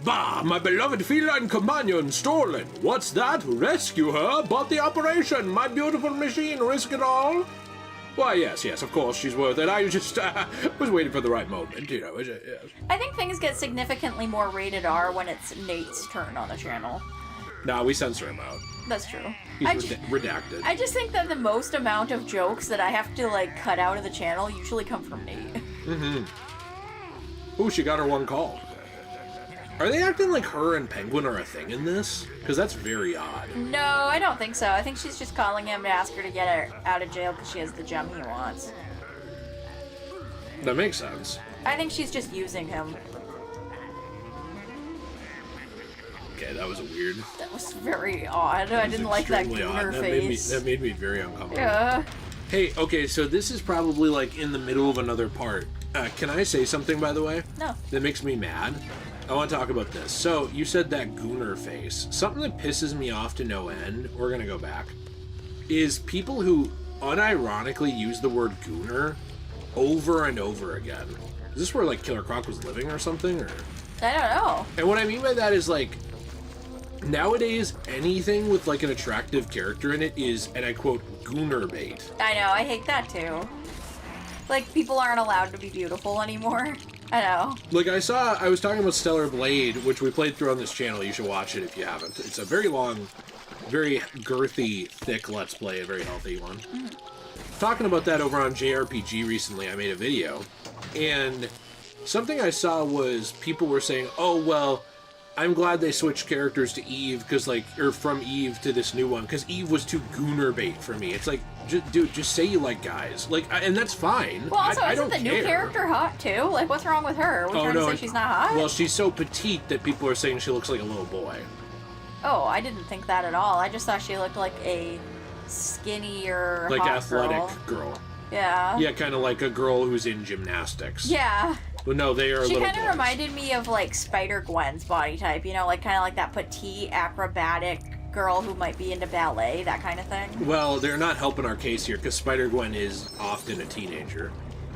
Bah, my beloved feline companion stolen. What's that? Rescue her? But the operation, my beautiful machine, risk it all? Why, yes, of course, she's worth it. I just was waiting for the right moment, you know. Yes. I think things get significantly more rated R when it's Nate's turn on the channel. Nah, we censor him out. That's true. He's redacted. I just think that the most amount of jokes that I have to, like, cut out of the channel usually come from Nate. Ooh, she got her one call. Are they acting like her and Penguin are a thing in this? Because that's very odd. No, I don't think so. I think she's just calling him to ask her to get her out of jail because she has the gem he wants. That makes sense. I think she's just using him. Okay, that was weird. That was very odd. I didn't like that Gooner face. That made me very uncomfortable. Yeah. Hey, okay, so this is probably like in the middle of another part. Can I say something, by the way? No. That makes me mad? I want to talk about this. So, you said that Gooner face. Something that pisses me off to no end, we're going to go back, is people who unironically use the word Gooner over and over again. Is this where, like, Killer Croc was living or something? Or? I don't know. And what I mean by that is, like, nowadays, anything with, like, an attractive character in it is, and I quote, Gooner bait. I know, I hate that too. Like, people aren't allowed to be beautiful anymore. I know. Like, I was talking about Stellar Blade, which we played through on this channel. You should watch it if you haven't. It's a very long, very girthy, thick Let's Play, a very healthy one. Talking about that over on JRPG recently, I made a video, and something I saw was people were saying, oh, well, I'm glad they switched characters to Eve, because, like, or from Eve to this new one, because Eve was too Gooner bait for me. It's like, dude, just say you like guys. Like, and that's fine. Well, also, I isn't don't the care. New character hot, too? Like, what's wrong with her? We're trying to say she's not hot? Well, she's so petite that people are saying she looks like a little boy. Oh, I didn't think that at all. I just thought she looked like a skinnier, like hot athletic girl. Yeah. Yeah, kind of like a girl who's in gymnastics. Yeah. Well, no, they are. She kind of reminded me of, like, Spider-Gwen's body type, you know, like, kind of like that petite, acrobatic girl who might be into ballet, that kind of thing. Well, they're not helping our case here, because Spider-Gwen is often a teenager.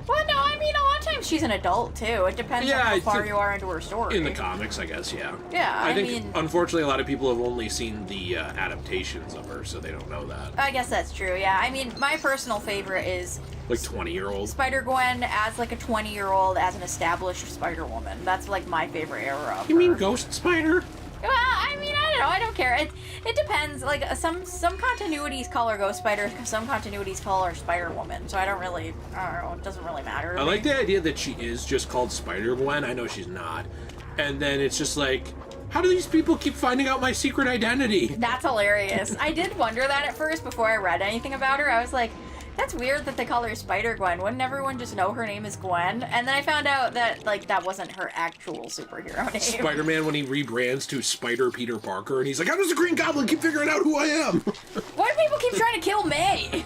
Well, no, I mean, a lot of times she's an adult, too. It depends on how far you are into her story. In the comics, I guess, yeah. Yeah, I think, unfortunately, a lot of people have only seen the adaptations of her, so they don't know that. I guess that's true, yeah. I mean, my personal favorite is... like 20-year-old? Spider-Gwen as, like, a 20-year-old as an established Spider-Woman. That's, like, my favorite era of You mean Ghost Spider? Well, I mean, I don't know. I don't care. It depends. Like, some continuities call her Ghost Spider, some continuities call her Spider-Woman. So I don't know. It doesn't really matter. I like the idea that she is just called Spider-Gwen. I know she's not. And then it's just like, how do these people keep finding out my secret identity? That's hilarious. I did wonder that at first before I read anything about her. I was like, that's weird that they call her Spider-Gwen. Wouldn't everyone just know her name is Gwen? And then I found out that, like, that wasn't her actual superhero name. Spider-Man, when he rebrands to Spider Peter Parker, and he's like, how does the Green Goblin keep figuring out who I am? Why do people keep trying to kill May?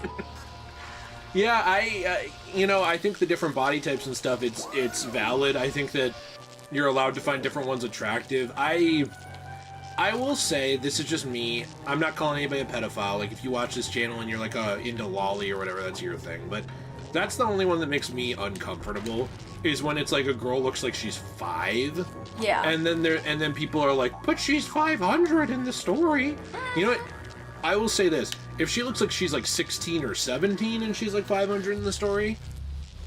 Yeah, I think the different body types and stuff, it's valid. I think that you're allowed to find different ones attractive. I will say, this is just me, I'm not calling anybody a pedophile. Like, if you watch this channel and you're, like, into lolly or whatever, that's your thing. But that's the only one that makes me uncomfortable, is when it's, like, a girl looks like she's 5. Yeah. And then people are like, but she's 500 in the story. You know what? I will say this. If she looks like she's, like, 16 or 17 and she's, like, 500 in the story,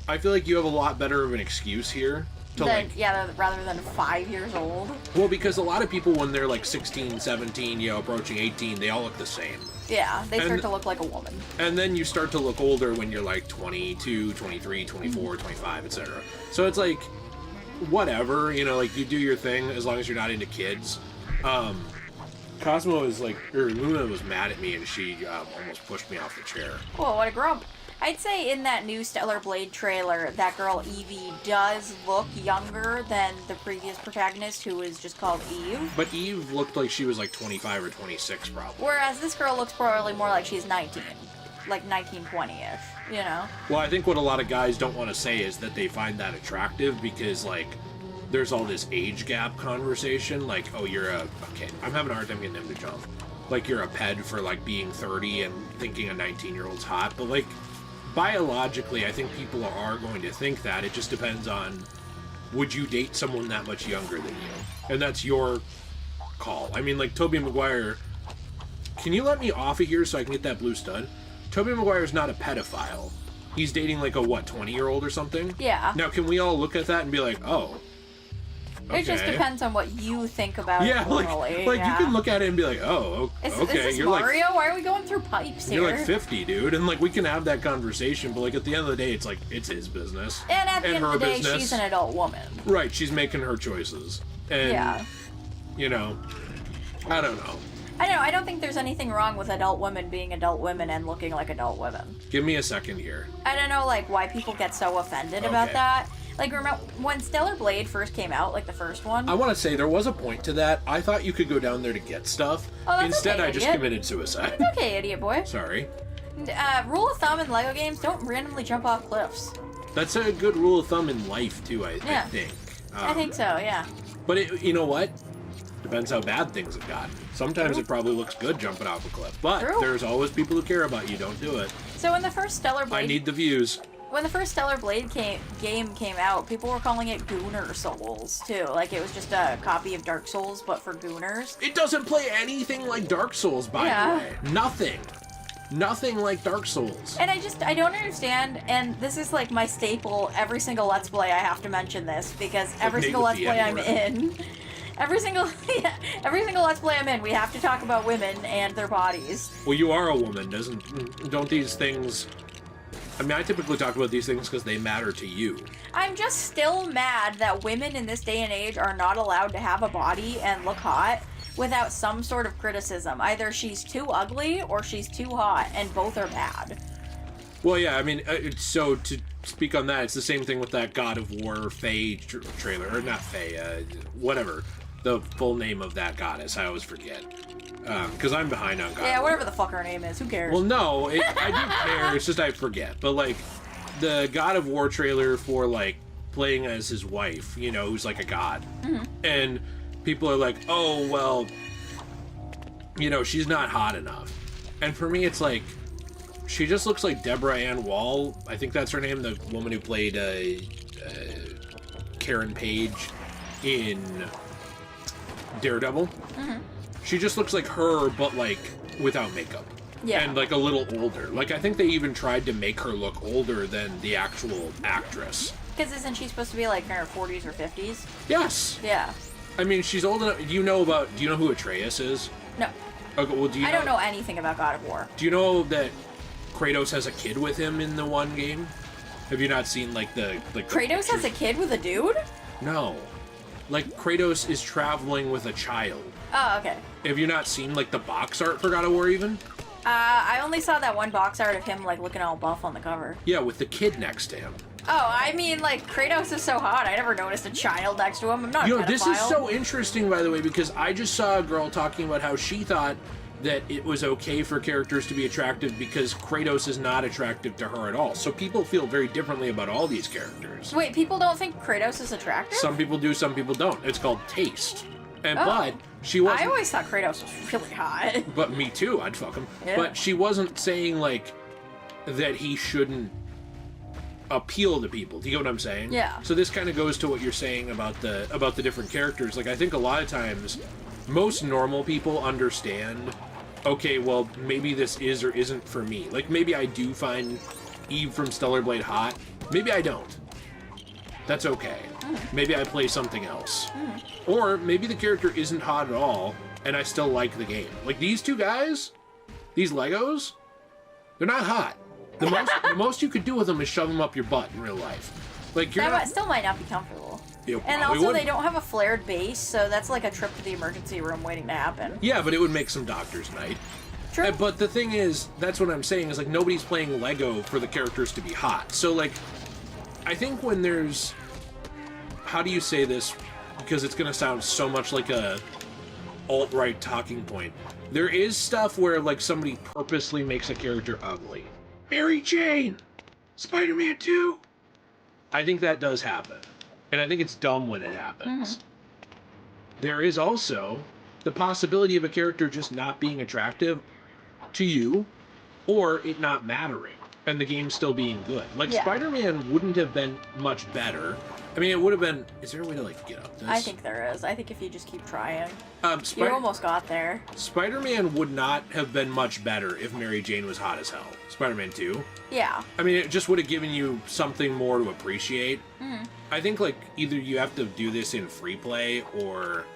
I feel like you have a lot better of an excuse here. Rather than 5 years old. Well, because a lot of people, when they're like 16, 17, approaching 18, they all look the same. Yeah, they start to look like a woman. And then you start to look older when you're like 22, 23, 24, 25, etc. So it's like, whatever, like you do your thing as long as you're not into kids. Cosmo is like, or Luna was mad at me and she almost pushed me off the chair. Oh, what a grump. I'd say in that new Stellar Blade trailer, that girl Evie does look younger than the previous protagonist, who was just called Eve. But Eve looked like she was like 25 or 26, probably. Whereas this girl looks probably more like she's 19. Like 19, 20-ish, Well, I think what a lot of guys don't want to say is that they find that attractive because, like, there's all this age gap conversation. Like, oh, okay, I'm having a hard time getting him to jump. Like, you're a ped for, like, being 30 and thinking a 19-year-old's hot. But, like, biologically, I think people are going to think that. It just depends on would you date someone that much younger than you? And that's your call. I mean, like, Tobey Maguire... Can you let me off of here so I can get that blue stud? Tobey Maguire's not a pedophile. He's dating, like, a, 20-year-old or something? Yeah. Now, can we all look at that and be like, oh... Okay. It just depends on what you think about it normally. You can look at it and be like, oh, okay. Is this you're Mario? Like, why are we going through pipes here? You're like 50, dude, and like we can have that conversation, but like at the end of the day, it's like it's his business. And at the end of the day, business. she's an adult woman. Right, she's making her choices, and you know, I don't know. I don't think there's anything wrong with adult women being adult women and looking like adult women. Give me a second here. I don't know, like, why people get so offended about that. Like, remember when Stellar Blade first came out, like the first one? I want to say there was a point to that. I thought you could go down there to get stuff. Oh, that's Instead, okay, I just idiot. committed suicide. Okay, idiot boy. Sorry. Rule of thumb in LEGO games, don't randomly jump off cliffs. That's a good rule of thumb in life, too, I think. I think so, yeah. But you know what? Depends how bad things have gotten. Sometimes it probably looks good jumping off a cliff, but there's always people who care about you. Don't do it. So when the first Stellar Blade... I need the views. When the first Stellar Blade game came out, people were calling it Gooner Souls, too. Like, it was just a copy of Dark Souls, but for Gooners. It doesn't play anything like Dark Souls, by the way. Nothing. Nothing like Dark Souls. And I don't understand, and this is like my staple, every single Let's Play I have to mention this, because every single Let's Play I'm in... Every single Let's Play I'm in, we have to talk about women and their bodies. Well, you are a woman, don't these things... I mean, I typically talk about these things because they matter to you. I'm just still mad that women in this day and age are not allowed to have a body and look hot without some sort of criticism. Either she's too ugly or she's too hot, and both are bad. Well, yeah, I mean, so to speak on that, it's the same thing with that God of War Faye trailer. Or not Faye, whatever. The full name of that goddess, I always forget. Because I'm behind on God of War. Whatever the fuck her name is, who cares? Well, no, I do care, it's just I forget. But, like, the God of War trailer for, like, playing as his wife, you know, who's like a god. Mm-hmm. And people are like, oh, well, you know, she's not hot enough. And for me, it's like, she just looks like Deborah Ann Wall. I think that's her name, the woman who played Karen Page in Daredevil. Mm-hmm. She just looks like her, but, like, without makeup. Yeah. And, like, a little older. Like, I think they even tried to make her look older than the actual actress. Because isn't she supposed to be, like, in her 40s or 50s? Yes. Yeah. I mean, she's old enough. Do you know who Atreus is? No. Okay, well, I don't know anything about God of War. Do you know that Kratos has a kid with him in the one game? Have you not seen, like, Kratos has a kid with a dude? No. Like, Kratos is traveling with a child. Oh, okay. Have you not seen, like, the box art for God of War, even? I only saw that one box art of him, like, looking all buff on the cover. Yeah, with the kid next to him. Oh, I mean, like, Kratos is so hot. I never noticed a child next to him. I'm not a pedophile. This is so interesting, by the way, because I just saw a girl talking about how she thought that it was okay for characters to be attractive because Kratos is not attractive to her at all. So people feel very differently about all these characters. Wait, people don't think Kratos is attractive? Some people do, some people don't. It's called taste. But she wasn't... I always thought Kratos was really hot. But me too, I'd fuck him. Yeah. But she wasn't saying, like, that he shouldn't appeal to people. Do you get what I'm saying? Yeah. So this kind of goes to what you're saying about the different characters. Like, I think a lot of times, most normal people understand, okay, well, maybe this is or isn't for me. Like, maybe I do find Eve from Stellar Blade hot. Maybe I don't. That's okay. Maybe I play something else. Or maybe the character isn't hot at all, and I still like the game. Like, these two guys, these Legos, they're not hot. The most you could do with them is shove them up your butt in real life. Like, that still might not be comfortable. And also, they don't have a flared base, so that's like a trip to the emergency room waiting to happen. Yeah, but it would make some doctor's night. True. But the thing is, that's what I'm saying, is, like, nobody's playing Lego for the characters to be hot. So, like, I think when there's... How do you say this? Because it's going to sound so much like a alt-right talking point. There is stuff where, like, somebody purposely makes a character ugly. Mary Jane! Spider-Man 2! I think that does happen. And I think it's dumb when it happens. There is also the possibility of a character just not being attractive to you, or it not mattering, and the game still being good. Like, Spider-Man wouldn't have been much better I mean, it would have been... Is there a way to, like, get up this? I think there is. I think if you just keep trying. You almost got there. Spider-Man would not have been much better if Mary Jane was hot as hell. Spider-Man 2. Yeah. I mean, it just would have given you something more to appreciate. Mm. I think, like, either you have to do this in free play, or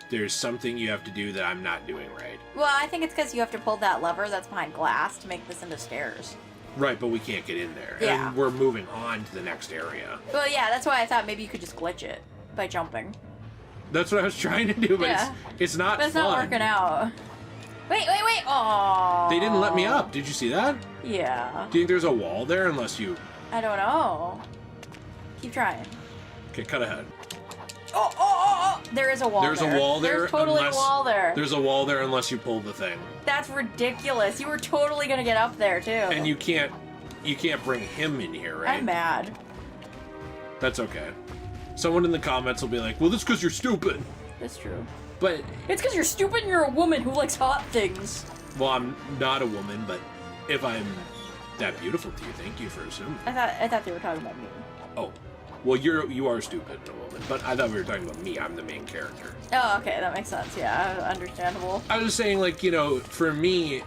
there's something you have to do that I'm not doing right. Well, I think it's because you have to pull that lever that's behind glass to make this into stairs. Right, but we can't get in there. Yeah. And we're moving on to the next area. Well, yeah, that's why I thought maybe you could just glitch it by jumping. That's what I was trying to do, but it's not But it's fun. not working out. Wait! Oh. They didn't let me up. Did you see that? Yeah. Do you think there's a wall there unless you... I don't know. Keep trying. Okay, cut ahead. Oh! There is a wall there. There's a wall there. There's totally a wall there. There's a wall there unless you pull the thing. That's ridiculous. You were totally gonna get up there, too. And you can't bring him in here, right? I'm mad. That's okay. Someone in the comments will be like, well, that's because you're stupid. That's true. But... It's because you're stupid and you're a woman who likes hot things. Well, I'm not a woman, but if I'm that beautiful to you, thank you for assuming. I thought they were talking about me. Oh. Well, you are stupid, a woman, but I thought we were talking about me. I'm the main character. Oh, okay, that makes sense. Yeah, understandable. I was just saying, like, you know, for me,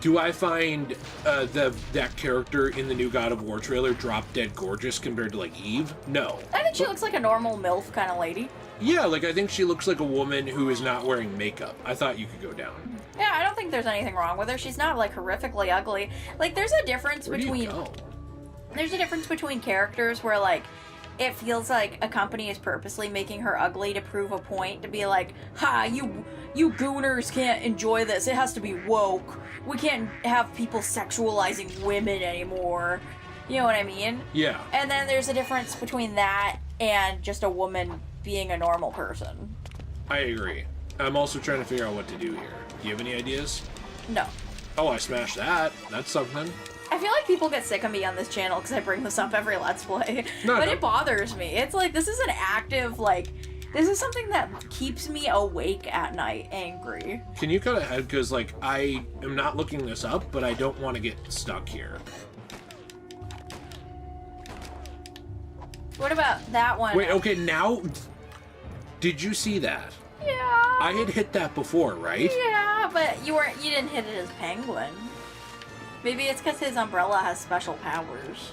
do I find that character in the new God of War trailer drop dead gorgeous compared to, like, Eve? No. I think she looks like a normal MILF kind of lady. Yeah, like, I think she looks like a woman who is not wearing makeup. I thought you could go down. Yeah, I don't think there's anything wrong with her. She's not, like, horrifically ugly. Like, there's a difference between... There's a difference between characters where, like, it feels like a company is purposely making her ugly to prove a point, to be like, ha, you gooners can't enjoy this. It has to be woke. We can't have people sexualizing women anymore. You know what I mean? Yeah. And then there's a difference between that and just a woman being a normal person. I agree. I'm also trying to figure out what to do here. Do you have any ideas? No. Oh, I smashed that. That's something. I feel like people get sick of me on this channel because I bring this up every Let's Play. No, But it bothers me. It's like, this is an active, like, this is something that keeps me awake at night, angry. Can you cut ahead? Because, like, I am not looking this up, but I don't want to get stuck here. What about that one? Wait, okay, now... Did you see that? Yeah. I had hit that before, right? Yeah, but you didn't hit it as Penguin. Maybe it's because his umbrella has special powers.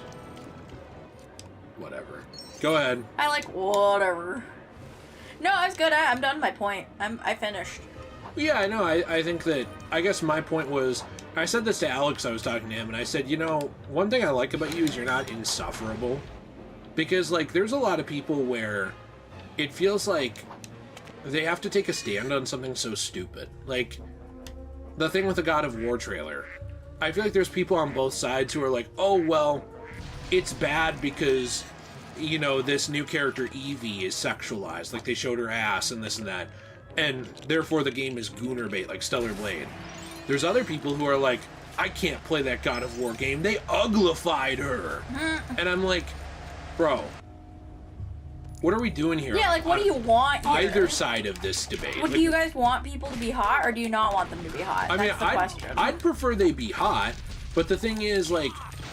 Whatever. Go ahead. I like whatever. No, I was good. I'm done my point. I finished. Yeah, I know. I think that... I guess my point was... I said this to Alex, I was talking to him, and I said, you know, one thing I like about you is you're not insufferable. Because, like, there's a lot of people where it feels like they have to take a stand on something so stupid. Like, the thing with the God of War trailer. I feel like there's people on both sides who are like, oh, well, it's bad because, you know, this new character, Evie, is sexualized. Like, they showed her ass and this and that. And therefore the game is Gooner bait, like Stellar Blade. There's other people who are like, I can't play that God of War game. They uglified her. And I'm like, bro, what are we doing here? Yeah, like, what do you want here? Either side of this debate. Well, do you guys want people to be hot, or do you not want them to be hot? I mean, That's the question. I'd prefer they be hot, but the thing is, like,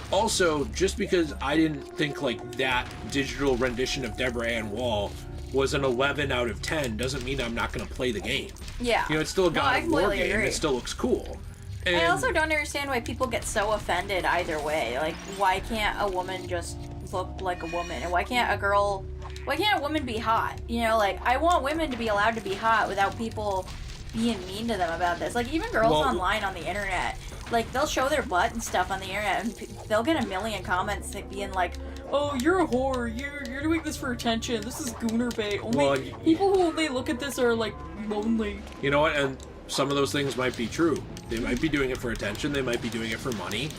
also, just because I didn't think, like, that digital rendition of Deborah Ann Wall was an 11 out of 10 doesn't mean I'm not going to play the game. Yeah. You know, it's still a God of War game. Agree. It still looks cool. And I also don't understand why people get so offended either way. Like, why can't a woman just look like a woman? And why can't a woman be hot? You know, like, I want women to be allowed to be hot without people being mean to them about this. Like, even girls online on the internet, like, they'll show their butt and stuff on the internet, and they'll get a million comments being like, oh, you're a whore, you're doing this for attention, this is Gooner bait. Only people who only look at this are, like, lonely. You know what? And some of those things might be true. They might be doing it for attention, they might be doing it for money.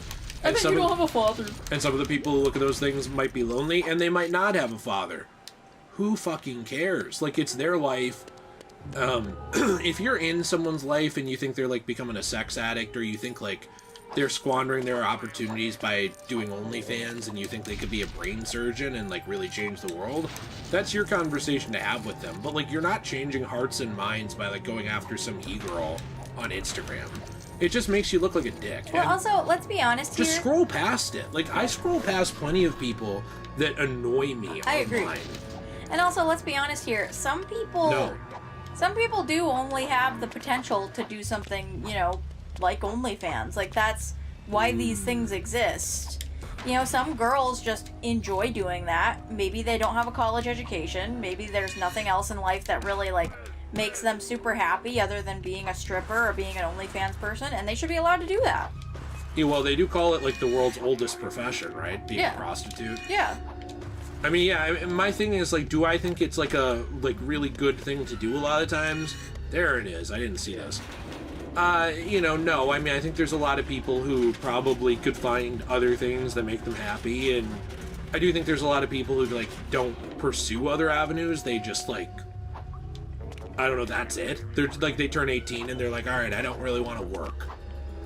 I bet you don't have a father. And some of the people who look at those things might be lonely, and they might not have a father. Who fucking cares? Like, it's their life. If you're in someone's life and you think they're, like, becoming a sex addict, or you think, like, they're squandering their opportunities by doing OnlyFans, and you think they could be a brain surgeon and, like, really change the world, that's your conversation to have with them. But, like, you're not changing hearts and minds by, like, going after some e-girl on Instagram. It just makes you look like a dick. Well, and also, let's be honest here. just scroll past it. Like, I scroll past plenty of people that annoy me I online. agree. And also, let's be honest here. Some people do only have the potential to do something, you know, like OnlyFans. Like, that's why these things exist. You know, some girls just enjoy doing that. Maybe they don't have a college education. Maybe there's nothing else in life that really, like, makes them super happy other than being a stripper or being an OnlyFans person, and they should be allowed to do that. Yeah, well, they do call it, like, the world's oldest profession, right? Being a prostitute. Yeah. I mean, yeah, my thing is, like, do I think it's, like, a, like, really good thing to do a lot of times? There it is. I didn't see this. You know, no. I mean, I think there's a lot of people who probably could find other things that make them happy, and I do think there's a lot of people who, like, don't pursue other avenues. They just, like, I don't know, that's it. They're, like, they turn 18 and they're like, all right, I don't really want to work.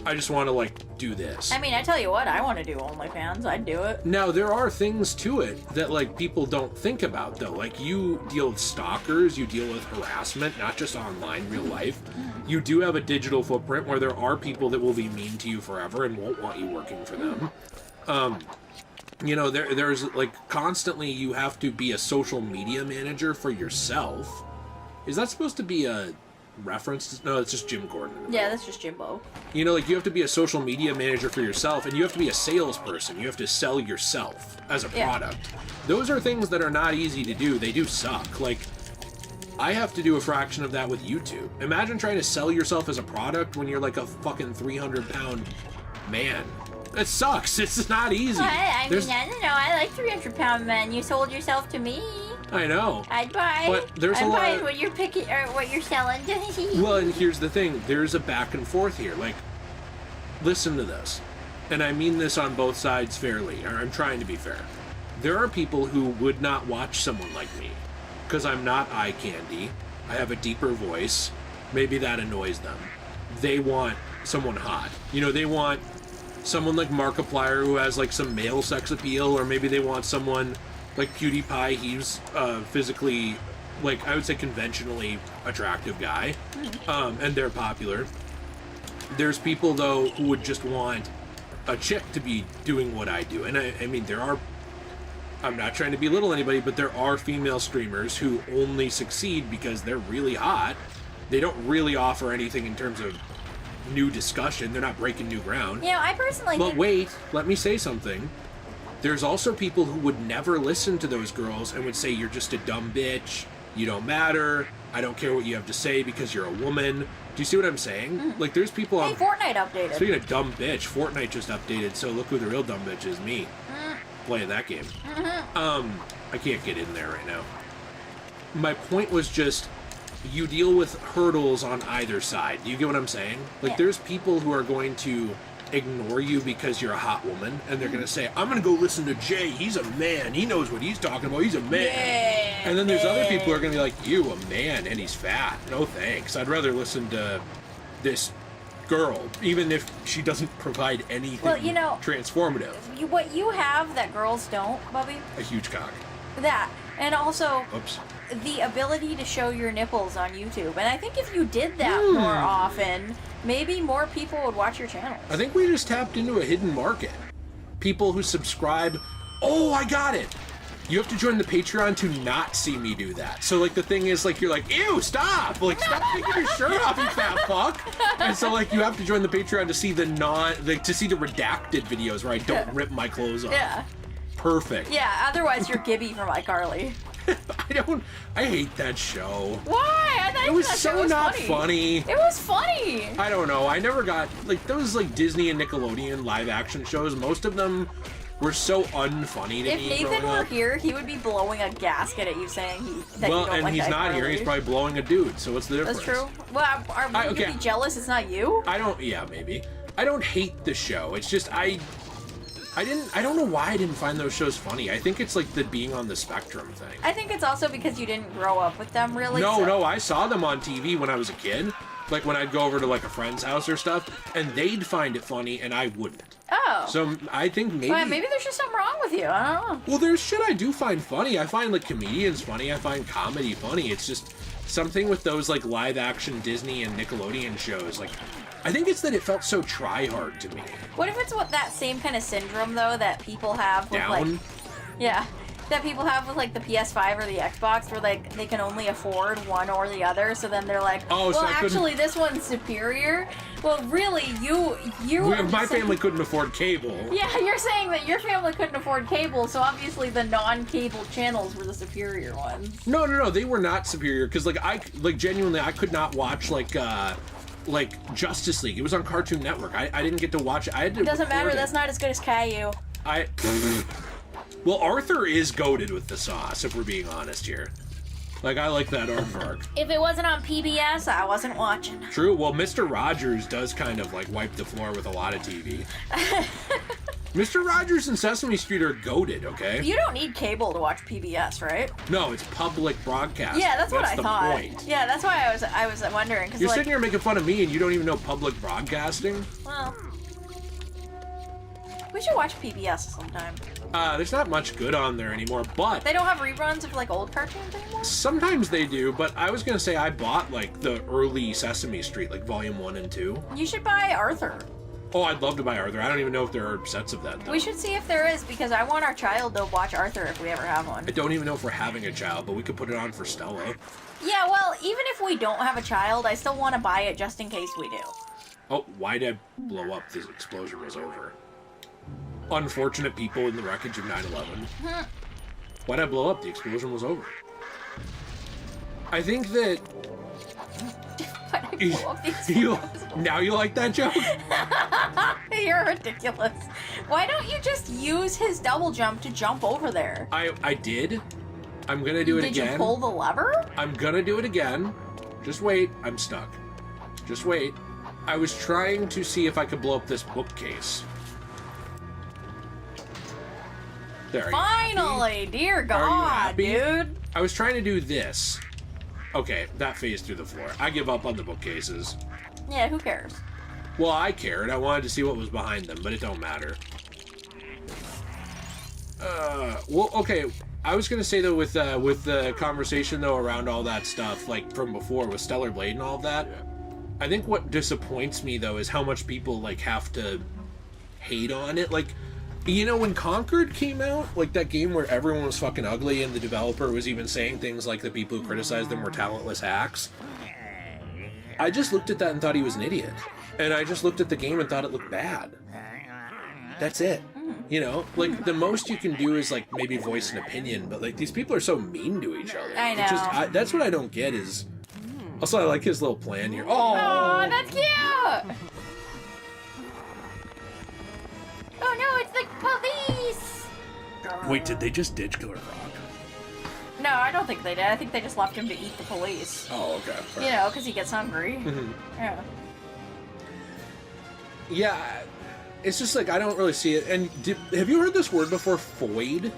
I just want to, like, do this. I mean, I tell you what, I want to do OnlyFans. I'd do it. Now, there are things to it that, like, people don't think about, though. Like, you deal with stalkers, you deal with harassment, not just online, real life. You do have a digital footprint where there are people that will be mean to you forever and won't want you working for them. You know, there's, like, constantly you have to be a social media manager for yourself. Is that supposed to be a reference? No, it's just Jim Gordon. Yeah, that's just Jimbo. You know, like, you have to be a social media manager for yourself, and you have to be a salesperson. You have to sell yourself as a product. Those are things that are not easy to do. They do suck. Like, I have to do a fraction of that with YouTube. Imagine trying to sell yourself as a product when you're like a fucking 300-pound man. It sucks. It's not easy. What? I don't know. I like 300-pound men. You sold yourself to me. I know. I'd buy. But there's I'd a lot. buy what you're picking or what you're selling. Well, and here's the thing. There's a back and forth here. Like, listen to this. And I mean this on both sides fairly, or I'm trying to be fair. There are people who would not watch someone like me because I'm not eye candy. I have a deeper voice. Maybe that annoys them. They want someone hot. You know, they want someone like Markiplier who has, like, some male sex appeal, or maybe they want someone like PewDiePie. He's physically, like, I would say conventionally attractive guy, and they're popular. There's people, though, who would just want a chick to be doing what I do. And I mean, there are, I'm not trying to belittle anybody, but there are female streamers who only succeed because they're really hot. They don't really offer anything in terms of new discussion. They're not breaking new ground. You know, I personally But wait, let me say something. There's also people who would never listen to those girls and would say, you're just a dumb bitch, you don't matter, I don't care what you have to say because you're a woman. Do you see what I'm saying? Like, there's people on... Hey, Fortnite updated. Speaking of dumb bitch, Fortnite just updated, so look who the real dumb bitch is, me. Playing that game. I can't get in there right now. My point was just, you deal with hurdles on either side. Do you get what I'm saying? Like, there's people who are going to ignore you because you're a hot woman, and they're going to say, I'm going to go listen to Jay. He's a man. He knows what he's talking about. He's a man. Yeah, and then there's other people who are going to be like, you, a man, and he's fat. No thanks. I'd rather listen to this girl, even if she doesn't provide anything transformative. What you have that girls don't, Bubby? A huge cock. That. And also... Oops. The ability to show your nipples on YouTube. And I think if you did that more often, maybe more people would watch your channels. I think we just tapped into a hidden market. People who subscribe. Oh, I got it. You have to join the Patreon to not see me do that. So, like, the thing is, like, you're like, ew, stop! Like, stop taking your shirt off, you fat fuck! And so, like, you have to join the Patreon to see the to see the redacted videos where I don't rip my clothes off. Yeah. Perfect. Yeah, otherwise you're Gibby from iCarly. I hate that show. Why? I thought it was that so show was not funny. It was funny. I don't know. I never got, like, those, like, Disney and Nickelodeon live action shows. Most of them were so unfunny to me. If Nathan were here, he would be blowing a gasket at you saying that you don't like and he's not here. He's probably blowing a dude. So what's the difference? That's true. Well, are you be jealous it's not you? Yeah, maybe. I don't hate the show. It's just I don't know why I didn't find those shows funny. I think it's like the being on the spectrum thing. I think it's also because you didn't grow up with them, really. No, I saw them on TV when I was a kid. Like, when I'd go over to, like, a friend's house or stuff, and they'd find it funny, and I wouldn't. Oh. So I think maybe... Well, maybe there's just something wrong with you. I don't know. Well, there's shit I do find funny. I find, like, comedians funny. I find comedy funny. It's just something with those, like, live-action Disney and Nickelodeon shows. Like, I think it's that it felt so try-hard to me. What if it's that same kind of syndrome, though, that people have with, like... Yeah. that people have with like the PS5 or the Xbox, where like they can only afford one or the other. So then they're like, well, so actually, this one's superior. Well, really, my family couldn't afford cable. Yeah, you're saying that your family couldn't afford cable, so obviously the non-cable channels were the superior ones. No, they were not superior because genuinely I could not watch like Justice League. It was on Cartoon Network. I didn't get to watch it. I had to. It doesn't matter. That's not as good as Caillou. Well, Arthur is goated with the sauce, if we're being honest here. Like, I like that aardvark. If it wasn't on PBS, I wasn't watching. True. Well, Mr. Rogers does kind of, like, wipe the floor with a lot of TV. Mr. Rogers and Sesame Street are goated, okay? You don't need cable to watch PBS, right? No, it's public broadcast. Yeah, that's what I thought. Point. Yeah, that's why I was wondering. You're sitting here making fun of me and you don't even know public broadcasting? Well, we should watch PBS sometime. There's not much good on there anymore, but... They don't have reruns of, like, old cartoons anymore? Sometimes they do, but I was gonna say I bought, like, the early Sesame Street, like, Volume 1 and 2. You should buy Arthur. Oh, I'd love to buy Arthur. I don't even know if there are sets of that, though. We should see if there is, because I want our child to watch Arthur if we ever have one. I don't even know if we're having a child, but we could put it on for Stella. Yeah, well, even if we don't have a child, I still want to buy it just in case we do. Oh, why did I blow up? This explosion was over. Unfortunate people in the wreckage of 9/11. Why'd I blow up? The explosion was over. I think that... Now you like that joke? You're ridiculous. Why don't you just use his double jump to jump over there? I did. I'm gonna do it again. Did you pull the lever? I'm gonna do it again. Just wait. I'm stuck. Just wait. I was trying to see if I could blow up this bookcase. There. Finally, dear God, dude. I was trying to do this. Okay, that phased through the floor. I give up on the bookcases. Yeah, who cares? Well, I cared. I wanted to see what was behind them, but it don't matter. Well, okay. I was gonna say though, with the conversation though around all that stuff, like from before with Stellar Blade and all of that, I think what disappoints me though is how much people like have to hate on it. Like, you know, when Conquered came out, like that game where everyone was fucking ugly and the developer was even saying things like the people who criticized them were talentless hacks. I just looked at that and thought he was an idiot. And I just looked at the game and thought it looked bad. That's it. You know, like the most you can do is like maybe voice an opinion, but like these people are so mean to each other. I know. That's what I don't get is. Also, I like his little plan here. Oh, that's cute. Oh no, it's the police! Wait, did they just ditch Killer Croc? No, I don't think they did. I think they just left him to eat the police. Oh, okay. Fair. You know, because he gets hungry. Yeah. Yeah, it's just like I don't really see it. And have you heard this word before, foid?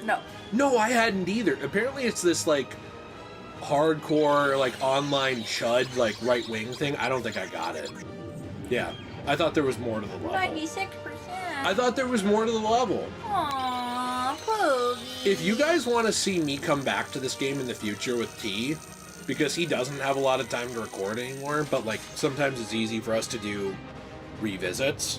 No. No, I hadn't either. Apparently it's this like hardcore like online chud like right-wing thing. I don't think I got it. Yeah. I thought there was more to the level. 96%. I thought there was more to the level. Aww, Poogie. If you guys want to see me come back to this game in the future with T, because he doesn't have a lot of time to record anymore, but like sometimes it's easy for us to do revisits,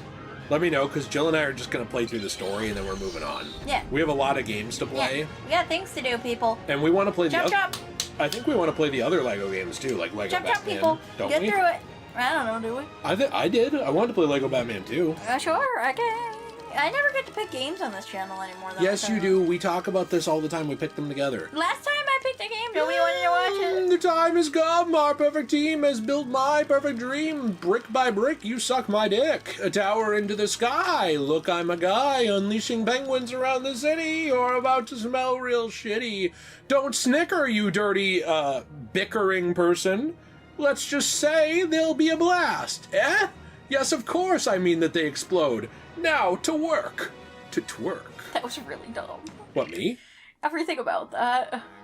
let me know, because Jill and I are just going to play through the story and then we're moving on. Yeah. We have a lot of games to play. Yeah. We got things to do, people. And we want to play Jump, jump. I think we want to play the other Lego games too, like Lego Jump, Batman. jump, people. Don't Get we? through it. I don't know, do we? I did. I wanted to play Lego Batman too. Sure, okay. I never get to pick games on this channel anymore, though. Yes, you do. We talk about this all the time. We pick them together. Last time I picked a game, nobody wanted to watch it. The time has come. Our perfect team has built my perfect dream. Brick by brick, you suck my dick. A tower into the sky. Look, I'm a guy unleashing penguins around the city. You're about to smell real shitty. Don't snicker, you dirty, bickering person. Let's just say there'll be a blast. Eh? Yes, of course I mean that they explode. Now, to work. To twerk. That was really dumb. What, me? Everything about that.